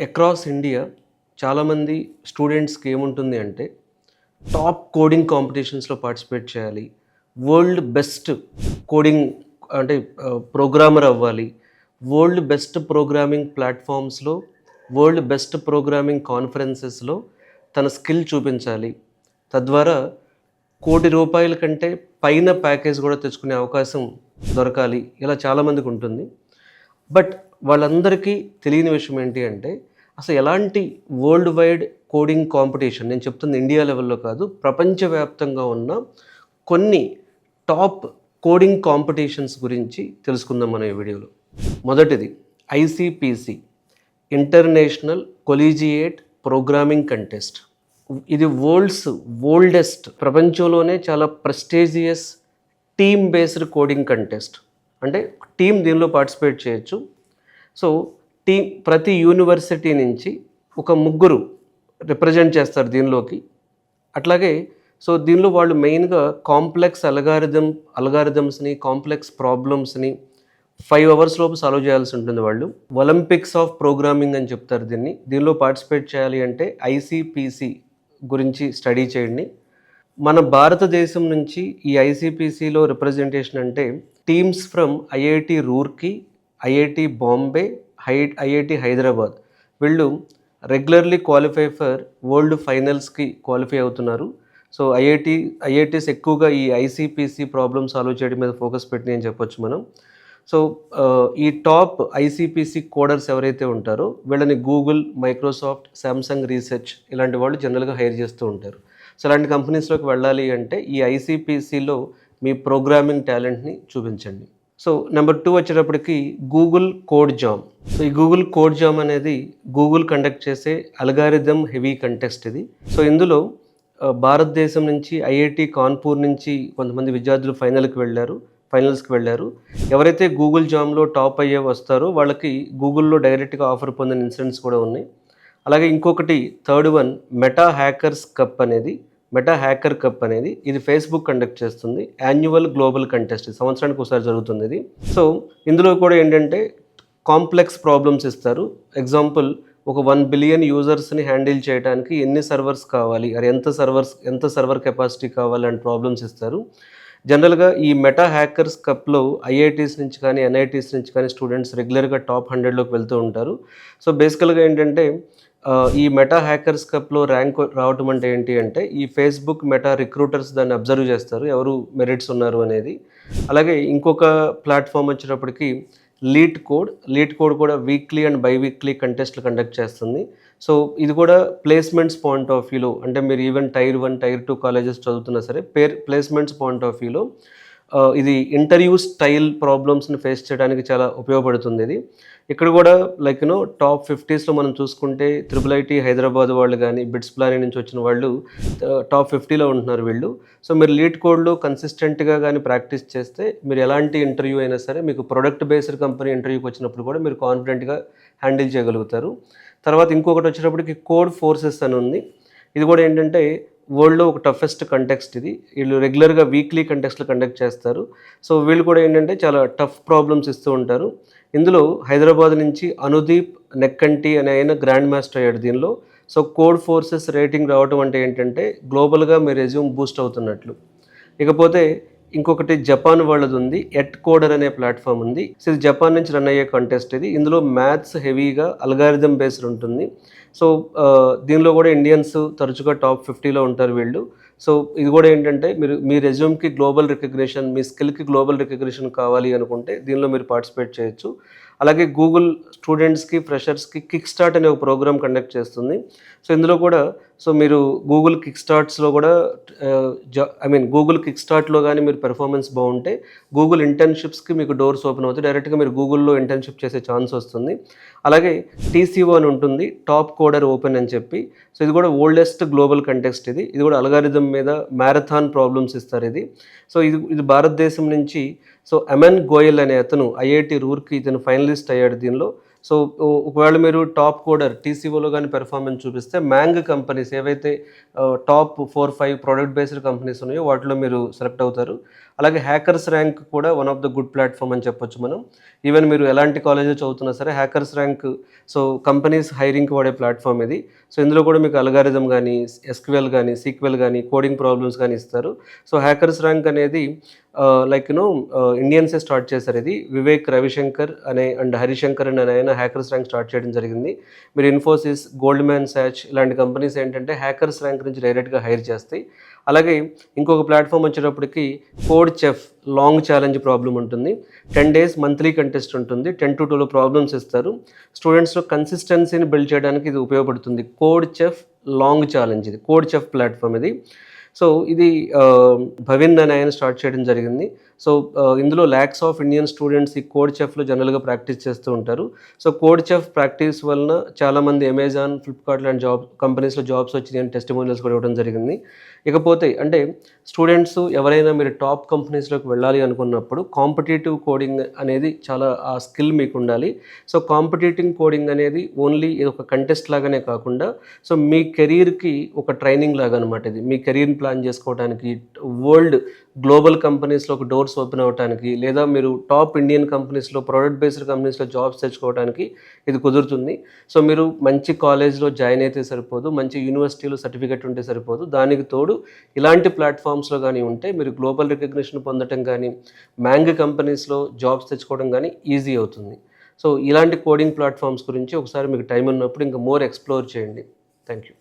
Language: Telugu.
అక్రాస్ ఇండియా చాలామంది స్టూడెంట్స్కి ఏముంటుంది అంటే టాప్ కోడింగ్ కాంపిటీషన్స్లో పార్టిసిపేట్ చేయాలి, వరల్డ్ బెస్ట్ కోడింగ్ అంటే ప్రోగ్రామర్ అవ్వాలి, వరల్డ్ బెస్ట్ ప్రోగ్రామింగ్ ప్లాట్ఫామ్స్లో, వరల్డ్ బెస్ట్ ప్రోగ్రామింగ్ కాన్ఫరెన్సెస్లో తన స్కిల్ చూపించాలి. తద్వారా ₹1,00,00,000 కంటే పైన ప్యాకేజ్ కూడా తెచ్చుకునే అవకాశం దొరకాలి. ఇలా చాలామందికి ఉంటుంది. బట్ వాళ్ళందరికీ తెలియని విషయం ఏంటి అంటే అసలు ఎలాంటి వరల్డ్ వైడ్ కోడింగ్ కాంపిటీషన్, నేను చెప్తుంది ఇండియా లెవెల్లో కాదు, ప్రపంచవ్యాప్తంగా ఉన్న కొన్ని టాప్ కోడింగ్ కాంపిటీషన్స్ గురించి తెలుసుకుందాం మనం ఈ వీడియోలో. మొదటిది ఐసిపిసి, ఇంటర్నేషనల్ కొలీజియేట్ ప్రోగ్రామింగ్ కంటెస్ట్. ఇది ఓల్డెస్ట్, ప్రపంచంలోనే చాలా prestigious team based coding contest. అంటే టీం దీనిలో పార్టిసిపేట్ చేయొచ్చు. సో ప్రతి యూనివర్సిటీ నుంచి ఒక ముగ్గురు రిప్రజెంట్ చేస్తారు దీనిలోకి. అట్లాగే దీనిలో వాళ్ళు మెయిన్గా కాంప్లెక్స్ అల్గారిథమ్స్ని, కాంప్లెక్స్ ప్రాబ్లమ్స్ని 5 hours లోపు సాల్వ్ చేయాల్సి ఉంటుంది. వాళ్ళు ఒలింపిక్స్ ఆఫ్ ప్రోగ్రామింగ్ అని చెప్తారు దీన్ని. దీనిలో పార్టిసిపేట్ చేయాలి అంటే ఐసిపిసి గురించి స్టడీ చేయండి. మన భారతదేశం నుంచి ఈ ఐసిపిసిలో రిప్రజెంటేషన్ అంటే teams from IIT Roorkee, IIT Bombay, IIT Hyderabad వీళ్ళు రెగ్యులర్లీ క్వాలిఫై ఫర్ వరల్డ్ ఫైనల్స్కి క్వాలిఫై అవుతున్నారు. సో ఐఐటీస్ ఎక్కువగా ఈ ఐసిపిసి ప్రాబ్లమ్ సాల్వ్ చేయడం మీద ఫోకస్ పెట్టి అని చెప్పొచ్చు మనం. సో ఈ టాప్ ఐసిపిసి కోడర్స్ ఎవరైతే ఉంటారో వీళ్ళని గూగుల్, మైక్రోసాఫ్ట్, శాంసంగ్ రీసెర్చ్ ఇలాంటి వాళ్ళు జనరల్గా హైర్ చేస్తూ ఉంటారు. సో ఇలాంటి కంపెనీస్లోకి వెళ్ళాలి అంటే ఈ ఐసిపిసిలో మీ ప్రోగ్రామింగ్ టాలెంట్ని చూపించండి. సో నెంబర్ 2 వచ్చేటప్పటికి గూగుల్ కోడ్ జామ్. సో ఈ గూగుల్ కోడ్ జామ్ అనేది గూగుల్ కండక్ట్ చేసే అల్గారిథమ్ హెవీ కంటెస్ట్ ఇది. సో ఇందులో భారతదేశం నుంచి ఐఐటి కాన్పూర్ నుంచి కొంతమంది విద్యార్థులు ఫైనల్స్కి వెళ్ళారు. ఎవరైతే గూగుల్ జామ్లో టాప్ అయ్యే వస్తారో వాళ్ళకి గూగుల్లో డైరెక్ట్గా ఆఫర్ పొందిన ఇన్సిడెంట్స్ కూడా ఉన్నాయి. అలాగే ఇంకొకటి third one meta hacker cup అనేది ఇది ఫేస్బుక్ కండక్ట్ చేస్తుంది. యాన్యువల్ గ్లోబల్ కంటెస్ట్, సంవత్సరానికి ఒకసారి జరుగుతుంది ఇది. సో ఇందులో కూడా ఏంటంటే కాంప్లెక్స్ ప్రాబ్లమ్స్ ఇస్తారు. ఎగ్జాంపుల్, ఒక 1 బిలియన్ యూజర్స్ని హ్యాండిల్ చేయడానికి ఎన్ని సర్వర్స్ కావాలి, ఎంత సర్వర్ కెపాసిటీ కావాలి అని ప్రాబ్లమ్స్ ఇస్తారు. జనరల్గా ఈ మెటా హ్యాకర్స్ కప్లో ఐఐటీస్ నుంచి కానీ ఎన్ఐటీస్ నుంచి కానీ స్టూడెంట్స్ రెగ్యులర్గా టాప్ 100లోకి వెళ్తూ ఉంటారు. సో బేసికల్గా ఏంటంటే ఈ మెటా హ్యాకర్స్ కప్లో ర్యాంక్ రావటం అంటే ఏంటి అంటే ఈ ఫేస్బుక్ మెటా రిక్రూటర్స్ దాన్ని అబ్జర్వ్ చేస్తారు, ఎవరు మెరిట్స్ ఉన్నారు అనేది. అలాగే ఇంకొక ప్లాట్ఫామ్ వచ్చేటప్పటికి లీట్ కోడ్ కూడా వీక్లీ అండ్ బైవీక్లీ కంటెస్ట్లు కండక్ట్ చేస్తుంది. సో ఇది కూడా ప్లేస్మెంట్స్ పాయింట్ ఆఫ్ వ్యూలో, అంటే మీరు ఈవెన్ టైర్ 1, టైర్ 2 కాలేజెస్ చదువుతున్నా సరే ప్లేస్మెంట్స్ పాయింట్ ఆఫ్ వ్యూలో ఇది ఇంటర్వ్యూ స్టైల్ ప్రాబ్లమ్స్ని ఫేస్ చేయడానికి చాలా ఉపయోగపడుతుంది ఇది. ఇక్కడ కూడా టాప్ 50స్లో మనం చూసుకుంటే IIIT హైదరాబాద్ వాళ్ళు కానీ, బిట్స్ ప్లానింగ్ నుంచి వచ్చిన వాళ్ళు టాప్ 50లో ఉంటున్నారు వీళ్ళు. సో మీరు లీడ్ కోడ్లో కన్సిస్టెంట్గా కానీ ప్రాక్టీస్ చేస్తే మీరు ఎలాంటి ఇంటర్వ్యూ అయినా సరే మీకు ప్రొడక్ట్ బేస్డ్ కంపెనీ ఇంటర్వ్యూకి వచ్చినప్పుడు కూడా మీరు కాన్ఫిడెంట్గా హ్యాండిల్ చేయగలుగుతారు. తర్వాత ఇంకొకటి వచ్చేటప్పటికి కోడ్ ఫోర్సెస్ అని ఉంది. ఇది కూడా ఏంటంటే వరల్డ్లో ఒక టఫెస్ట్ కంటెక్స్ట్ ఇది. వీళ్ళు రెగ్యులర్గా వీక్లీ కంటెక్స్ట్లు కండక్ట్ చేస్తారు. సో వీళ్ళు కూడా ఏంటంటే చాలా టఫ్ ప్రాబ్లమ్స్ ఇస్తూ ఉంటారు. ఇందులో హైదరాబాద్ నుంచి అనుదీప్ నెక్కంటి అనే ఆయన గ్రాండ్ మాస్టర్ అయ్యాడు దీనిలో. సో కోడ్ ఫోర్సెస్ రేటింగ్ రావడం అంటే ఏంటంటే గ్లోబల్గా మీ రెజ్యూమ్ బూస్ట్ అవుతున్నట్లు. ఇకపోతే ఇంకొకటి జపాన్ వాళ్ళది ఉంది, ఎట్కోడర్ అనే ప్లాట్ఫామ్ ఉంది. సో ఇది జపాన్ నుంచి రన్ అయ్యే కంటెస్ట్ ఇది. ఇందులో మ్యాథ్స్ హెవీగా అల్గారిథమ్ బేస్డ్ ఉంటుంది. సో దీనిలో కూడా ఇండియన్స్ తరచుగా టాప్ 50లో ఉంటారు వీళ్ళు. సో ఇది కూడా ఏంటంటే మీ రెజ్యూమ్కి గ్లోబల్ రికగ్నిషన్, మీ స్కిల్కి గ్లోబల్ రికగ్నిషన్ కావాలి అనుకుంటే దీనిలో మీరు పార్టిసిపేట్ చేయొచ్చు. అలాగే గూగుల్ స్టూడెంట్స్కి, ఫ్రెషర్స్కి కిక్ స్టార్ట్ అనే ఒక ప్రోగ్రామ్ కండక్ట్ చేస్తుంది. సో ఇందులో కూడా మీరు గూగుల్ కిక్ స్టార్ట్లో కానీ మీరు పెర్ఫార్మెన్స్ బాగుంటే గూగుల్ ఇంటర్న్షిప్స్కి మీకు డోర్స్ ఓపెన్ అవుతాయి. డైరెక్ట్గా మీరు గూగుల్లో ఇంటర్న్షిప్ చేసే ఛాన్స్ వస్తుంది. అలాగే TCO అని ఉంటుంది, టాప్ కోడర్ ఓపెన్ అని చెప్పి. సో ఇది కూడా ఓల్డెస్ట్ గ్లోబల్ కంటెక్స్ట్ ఇది. ఇది కూడా అల్గారిథం మీద మ్యారథాన్ ప్రాబ్లమ్స్ ఇస్తారు ఇది. సో ఇది భారతదేశం నుంచి అమన్ గోయల్ అనే అతను ఐఐటి రూర్కి ఇతను ఫైనలిస్ట్ అయ్యాడు దీనిలో. సో ఒకవేళ మీరు టాప్ కోడర్ TCOలో కానీ పెర్ఫార్మెన్స్ చూపిస్తే మ్యాంగ్ కంపెనీస్ ఏవైతే టాప్ 4-5 ప్రోడక్ట్ బేస్డ్ కంపెనీస్ ఉన్నాయో వాటిలో మీరు సెలెక్ట్ అవుతారు. అలాగే హ్యాకర్స్ ర్యాంక్ కూడా one of the good platform అని చెప్పొచ్చు మనం. ఈవెన్ మీరు ఎలాంటి కాలేజ్లో చదువుతున్నా సరే హ్యాకర్స్ ర్యాంక్ సో కంపెనీస్ హైరింగ్కి వాడే ప్లాట్ఫామ్ ఇది. సో ఇందులో కూడా మీకు అల్గారిథం కానీ, ఎస్క్యూఎల్ కానీ, సీక్వెల్ కానీ, కోడింగ్ ప్రాబ్లమ్స్ కానీ ఇస్తారు. సో హ్యాకర్స్ ర్యాంక్ అనేది లైక్ ఇండియన్సే స్టార్ట్ చేశారు ఇది. వివేక్ రవిశంకర్ అండ్ హరిశంకర్ అనే ఆయన హ్యాకర్స్ ర్యాంక్ స్టార్ట్ చేయడం జరిగింది. మీరు ఇన్ఫోసిస్, గోల్డ్మ్యాన్ సాచ్ ఇలాంటి కంపెనీస్ ఏంటంటే హ్యాకర్స్ ర్యాంక్ నుంచి డైరెక్ట్గా హైర్ చేస్తాయి. అలాగే ఇంకొక ప్లాట్ఫామ్ వచ్చేటప్పటికి code chef long challenge problem ఉంటుంది. 10 days మంత్లీ కంటెస్ట్ ఉంటుంది. 10 to 12 ప్రాబ్లమ్స్ ఇస్తారు. స్టూడెంట్స్లో కన్సిస్టెన్సీని బిల్డ్ చేయడానికి ఇది ఉపయోగపడుతుంది. కోడ్ చెఫ్ లాంగ్ ఛాలెంజ్ ఇది, కోడ్ చెఫ్ ప్లాట్ఫామ్ ఇది. సో ఇది భవిన్ అనే ఆయన స్టార్ట్ చేయడం జరిగింది. సో ఇందులో ల్యాక్స్ ఆఫ్ ఇండియన్ స్టూడెంట్స్ ఈ కోడ్ చెఫ్లో జనరల్గా ప్రాక్టీస్ చేస్తూ ఉంటారు. సో కోడ్ చెఫ్ ప్రాక్టీస్ వలన చాలామంది అమెజాన్, ఫ్లిప్కార్ట్ లాంటి కంపెనీస్లో జాబ్స్ వచ్చినాయి అని టెస్టిమోనియల్స్ కూడా ఇవ్వడం జరిగింది. ఇకపోతే అంటే స్టూడెంట్స్ ఎవరైనా మీరు టాప్ కంపెనీస్లోకి వెళ్ళాలి అనుకున్నప్పుడు కాంపిటేటివ్ కోడింగ్ అనేది చాలా ఆ స్కిల్ మీకు ఉండాలి. సో కాంపిటేటివ్ కోడింగ్ అనేది ఓన్లీ ఇది ఒక కంటెస్ట్ లాగానే కాకుండా సో మీ కెరీర్కి ఒక ట్రైనింగ్ లాగా అనమాట. ఇది మీ కెరీర్ని ప్లాన్ చేసుకోవడానికి, వరల్డ్ గ్లోబల్ కంపెనీస్లో ఒక డోర్స్ ఓపెన్ అవ్వడానికి, లేదా మీరు టాప్ ఇండియన్ కంపెనీస్లో, ప్రొడక్ట్ బేస్డ్ కంపెనీస్లో జాబ్స్ తెచ్చుకోవడానికి ఇది కుదురుతుంది. సో మీరు మంచి కాలేజ్లో జాయిన్ అయితే సరిపోదు, మంచి యూనివర్సిటీలో సర్టిఫికెట్ ఉంటే సరిపోదు. దానికి తోడు ఇలాంటి ప్లాట్ఫామ్స్లో కానీ ఉంటే మీరు గ్లోబల్ రికగ్నిషన్ పొందడం కానీ, మ్యాంగ్ కంపెనీస్లో జాబ్స్ తెచ్చుకోవడం కానీ ఈజీ అవుతుంది. సో ఇలాంటి కోడింగ్ ప్లాట్ఫామ్స్ గురించి ఒకసారి మీకు టైం ఉన్నప్పుడు ఇంకా మోర్ ఎక్స్ప్లోర్ చేయండి. Thank you.